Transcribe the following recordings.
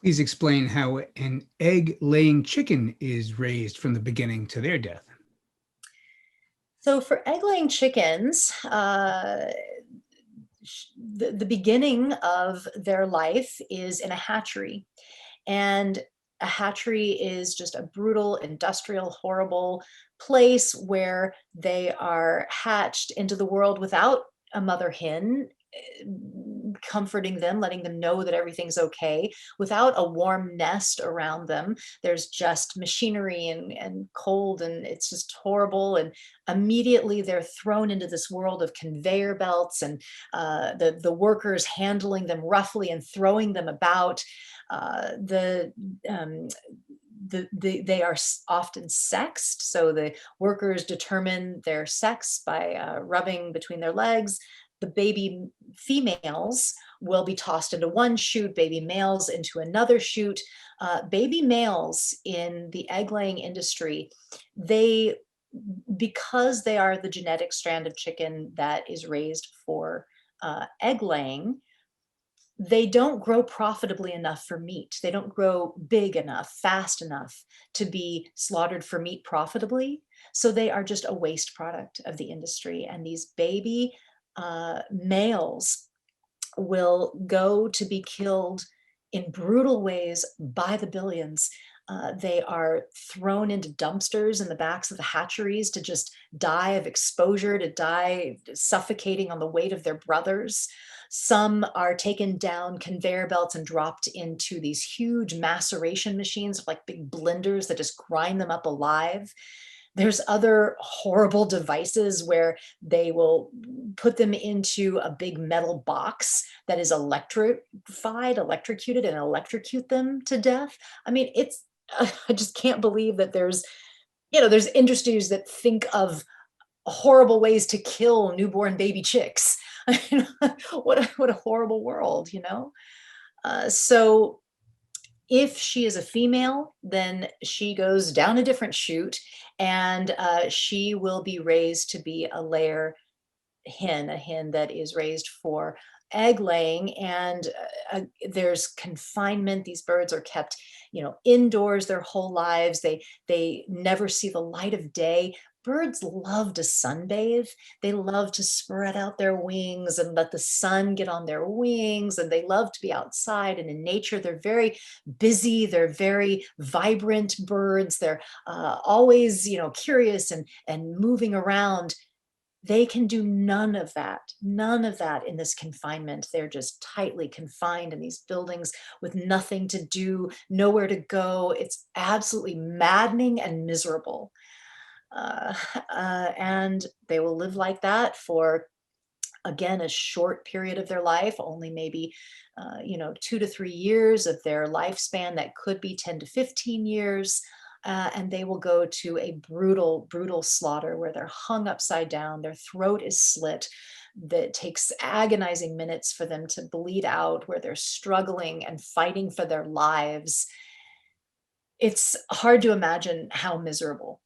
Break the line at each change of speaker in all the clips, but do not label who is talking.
Please explain how an egg-laying chicken is raised from the beginning to their death.
So for egg-laying chickens, the beginning of their life is in a hatchery. And a hatchery is just a brutal, industrial, horrible place where they are hatched into the world without a mother hen comforting them, letting them know that everything's okay, without a warm nest around them. There's just machinery and cold, and it's just horrible. And immediately they're thrown into this world of conveyor belts and the workers handling them roughly and throwing them about. Uh, the um, they are often sexed, so the workers determine their sex by rubbing between their legs. The baby females will be tossed into one chute, baby males into another chute. Baby males in the egg laying industry, they, because they are the genetic strand of chicken that is raised for egg laying, they don't grow profitably enough for meat. They don't grow big enough, fast enough to be slaughtered for meat profitably. So they are just a waste product of the industry. And these baby males will go to be killed in brutal ways by the billions. They are thrown into dumpsters in the backs of the hatcheries to just die of exposure, to die suffocating on the weight of their brothers. Some are taken down conveyor belts and dropped into these huge maceration machines, like big blenders that just grind them up alive. There's other horrible devices where they will put them into a big metal box that is electrocuted, and electrocute them to death. I mean, it's I just can't believe that there's industries that think of horrible ways to kill newborn baby chicks. I mean, what a horrible world, you know? So if she is a female, then she goes down a different chute, and she will be raised to be a layer hen, a hen that is raised for egg laying. And there's confinement. These birds are kept, indoors their whole lives. They never see the light of day. Birds love to sunbathe. They love to spread out their wings and let the sun get on their wings, and they love to be outside and in nature. They're very busy. They're very vibrant birds. They're always, curious and moving around. They can do none of that in this confinement. They're just tightly confined in these buildings with nothing to do, nowhere to go. It's absolutely maddening and miserable. Uh, and they will live like that for, again, a short period of their life, only maybe 2 to 3 years of their lifespan. That could be 10 to 15 years. And they will go to a brutal, brutal slaughter where they're hung upside down, their throat is slit, that takes agonizing minutes for them to bleed out, where they're struggling and fighting for their lives. It's hard to imagine how miserable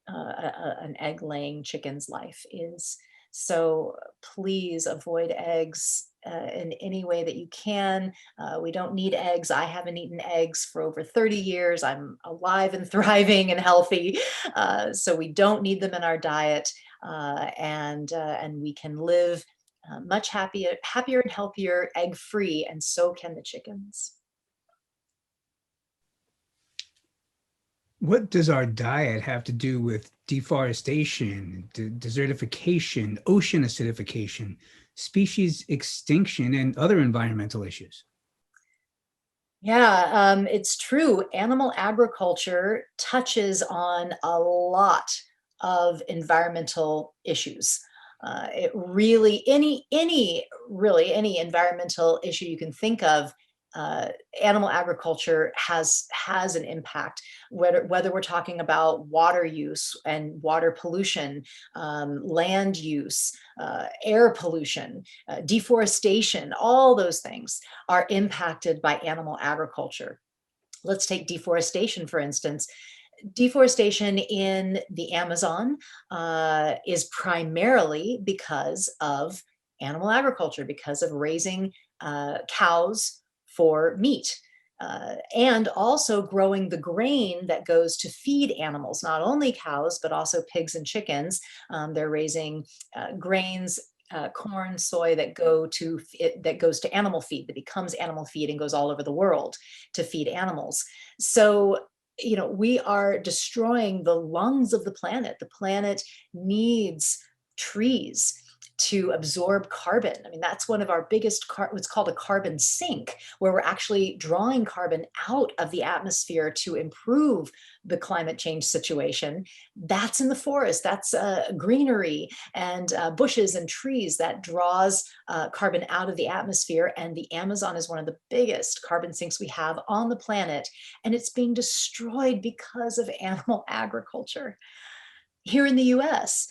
an egg laying chicken's life is. So please avoid eggs in any way that you can. We don't need eggs. I haven't eaten eggs for over 30 years. I'm alive and thriving and healthy. So we don't need them in our diet. And we can live much happier and healthier, egg free, and so can the chickens.
What does our diet have to do with deforestation, desertification, ocean acidification, species extinction, and other environmental issues?
Yeah, it's true. Animal agriculture touches on a lot of environmental issues. It really, any environmental issue you can think of, animal agriculture has an impact. Whether we're talking about water use and water pollution, land use, air pollution, deforestation, all those things are impacted by animal agriculture. Let's take deforestation, for instance. Deforestation in the Amazon is primarily because of animal agriculture, because of raising cows for meat. And also growing the grain that goes to feed animals, not only cows, but also pigs and chickens. They're raising grains, corn, soy that goes to animal feed, that becomes animal feed and goes all over the world to feed animals. So, we are destroying the lungs of the planet. The planet needs trees to absorb carbon. I mean, that's one of our biggest, what's called a carbon sink, where we're actually drawing carbon out of the atmosphere to improve the climate change situation. That's in the forest. That's greenery and bushes and trees that draws carbon out of the atmosphere. And the Amazon is one of the biggest carbon sinks we have on the planet. And it's being destroyed because of animal agriculture. Here in the US,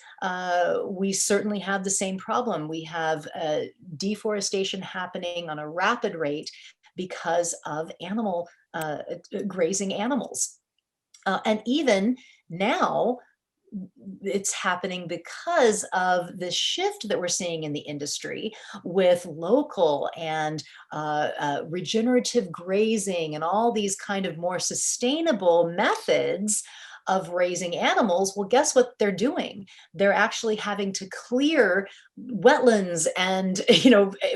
we certainly have the same problem. We have deforestation happening on a rapid rate because of grazing animals. And even now, it's happening because of the shift that we're seeing in the industry with local and regenerative grazing and all these kind of more sustainable methods of raising animals. Well, guess what they're doing? They're actually having to clear wetlands and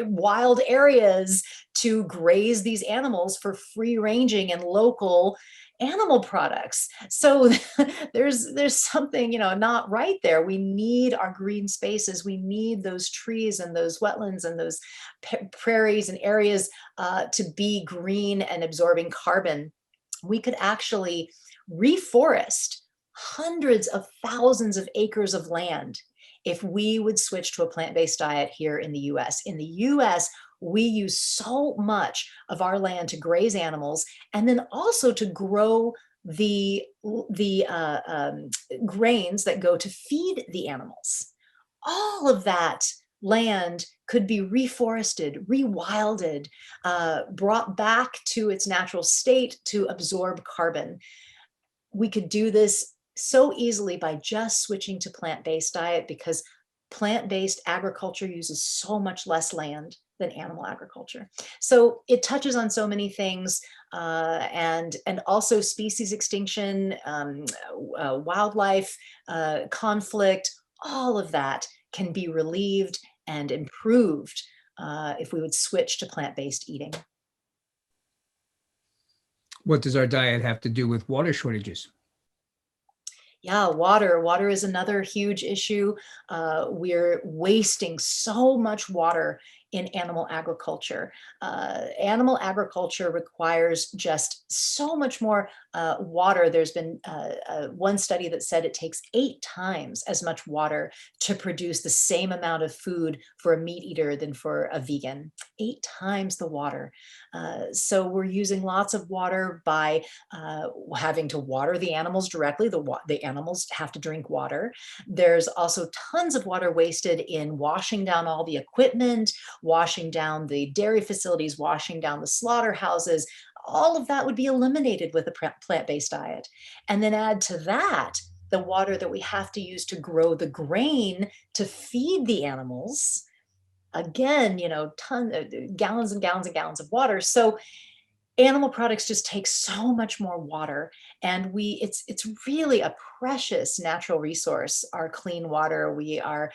wild areas to graze these animals for free ranging and local animal products. So there's something not right there. We need our green spaces. We need those trees and those wetlands and those prairies and areas to be green and absorbing carbon. We could actually reforest hundreds of thousands of acres of land if we would switch to a plant-based diet here in the US. In the US, we use so much of our land to graze animals and then also to grow the grains that go to feed the animals. All of that land could be reforested, rewilded, brought back to its natural state to absorb carbon. We could do this so easily by just switching to plant-based diet, because plant-based agriculture uses so much less land than animal agriculture. So it touches on so many things, and also species extinction, wildlife conflict. All of that can be relieved and improved if we would switch to plant-based eating.
What does our diet have to do with water shortages?
Yeah, water. Water is another huge issue. We're wasting so much water in animal agriculture. Animal agriculture requires just so much more water. There's been one study that said it takes 8 times as much water to produce the same amount of food for a meat eater than for a vegan. 8 times the water. So we're using lots of water by having to water the animals directly. The animals have to drink water. There's also tons of water wasted in washing down all the equipment, washing down the dairy facilities, washing down the slaughterhouses. All of that would be eliminated with a plant-based diet. And then add to that the water that we have to use to grow the grain to feed the animals. Again, gallons and gallons and gallons of water. So animal products just take so much more water, and it's really a precious natural resource. Our clean water, our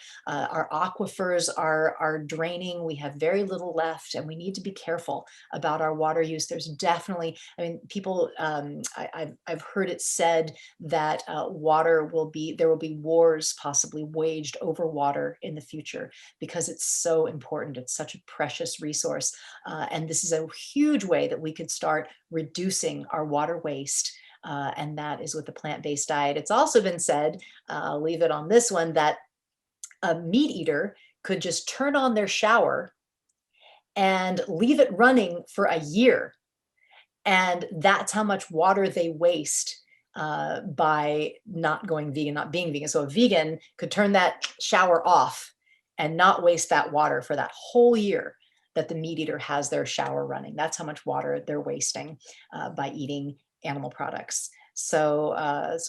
aquifers are draining. We have very little left, and we need to be careful about our water use. There's definitely, I mean, people, I've heard it said that there will be wars possibly waged over water in the future, because it's so important. It's such a precious resource, and this is a huge way that we could start reducing our water waste, and that is with the plant-based diet. It's also been said, I'll leave it on this one, that a meat eater could just turn on their shower and leave it running for a year, and that's how much water they waste by not going vegan, not being vegan. So a vegan could turn that shower off and not waste that water for that whole year that the meat eater has their shower running. That's how much water they're wasting by eating animal products. So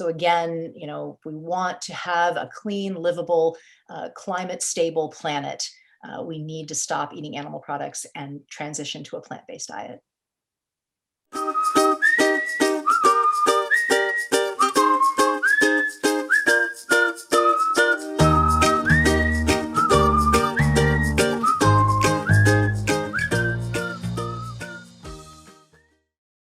again, if we want to have a clean, livable, climate stable planet, we need to stop eating animal products and transition to a plant-based diet.